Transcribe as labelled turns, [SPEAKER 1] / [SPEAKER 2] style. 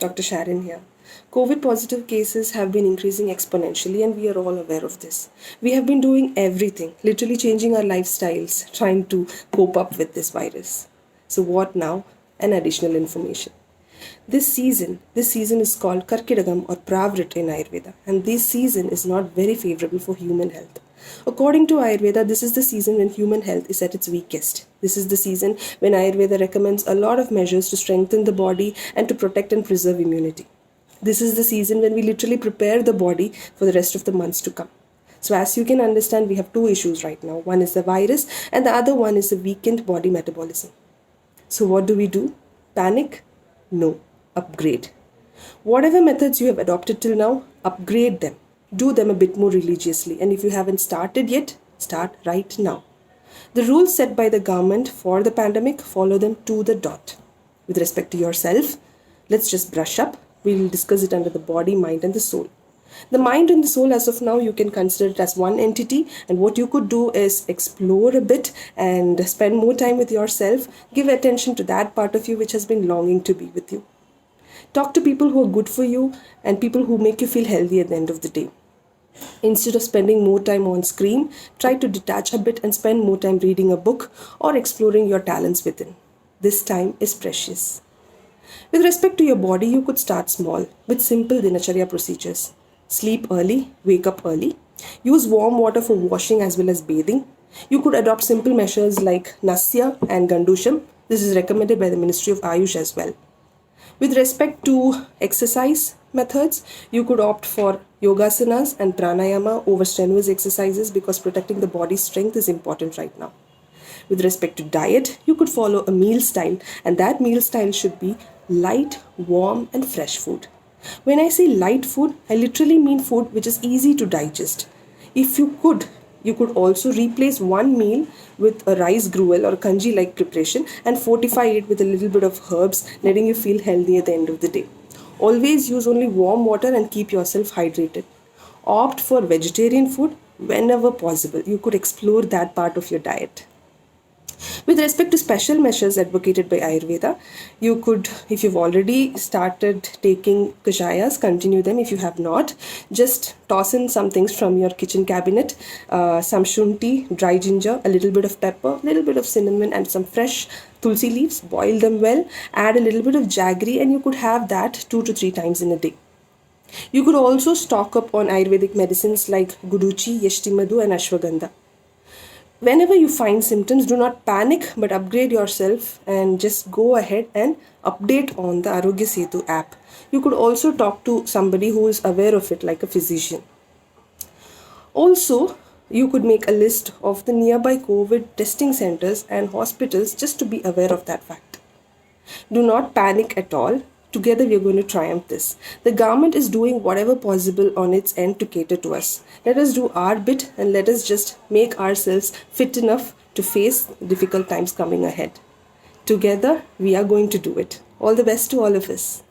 [SPEAKER 1] Dr. Sharon here. COVID positive cases have been increasing exponentially, and we are all aware of this. We have been doing everything, literally changing our lifestyles, trying to cope up with this virus. So, what now? An additional information. This season is called Karkidagam or Pravrit in Ayurveda, and this season is not very favorable for human health. According to Ayurveda, this is the season when human health is at its weakest. This is the season when Ayurveda recommends a lot of measures to strengthen the body and to protect and preserve immunity. This is the season when we literally prepare the body for the rest of the months to come. So, as you can understand, we have two issues right now. One is the virus, and the other one is the weakened body metabolism. So, what do? Panic? No. Upgrade. Whatever methods you have adopted till now, upgrade them. Do them a bit more religiously. And if you haven't started yet, start right now. The rules set by the government for the pandemic, follow them to the dot. With respect to yourself, let's just brush up. We'll discuss it under the body, mind, and the soul. The mind and the soul, as of now, you can consider it as one entity, and what you could do is explore a bit and spend more time with yourself. Give attention to that part of you which has been longing to be with you. Talk to people who are good for you and people who make you feel healthy at the end of the day. Instead of spending more time on screen, try to detach a bit and spend more time reading a book or exploring your talents within. This time is precious. With respect to your body, you could start small with simple dinacharya procedures. Sleep early, wake up early. Use warm water for washing as well as bathing. You could adopt simple measures like Nasya and Gandusham. This is recommended by the Ministry of Ayush as well. With respect to exercise methods, you could opt for yogasanas and pranayama over strenuous exercises because protecting the body's strength is important right now. With respect to diet, you could follow a meal style, and that meal style should be light, warm, and fresh food. When I say light food, I literally mean food which is easy to digest. If you could also replace one meal with a rice gruel or kanji like preparation and fortify it with a little bit of herbs, letting you feel healthy at the end of the day. Always use only warm water and keep yourself hydrated. Opt for vegetarian food whenever possible. You could explore that part of your diet. With respect to special measures advocated by Ayurveda, you could, if you've already started taking kashayas, continue them. If you have not, just toss in some things from your kitchen cabinet, some shunti, dry ginger, a little bit of pepper, a little bit of cinnamon, and some fresh tulsi leaves. Boil them well, add a little bit of jaggery, and you could have that 2 to 3 times in a day. You could also stock up on Ayurvedic medicines like Guduchi, Yashtimadu, and Ashwagandha. Whenever you find symptoms, do not panic but upgrade yourself and just go ahead and update on the Arogya Setu app. You could also talk to somebody who is aware of it, like a physician. Also, you could make a list of the nearby COVID testing centers and hospitals just to be aware of that fact. Do not panic at all. Together we are going to triumph this. The government is doing whatever possible on its end to cater to us. Let us do our bit and let us just make ourselves fit enough to face difficult times coming ahead. Together we are going to do it. All the best to all of us.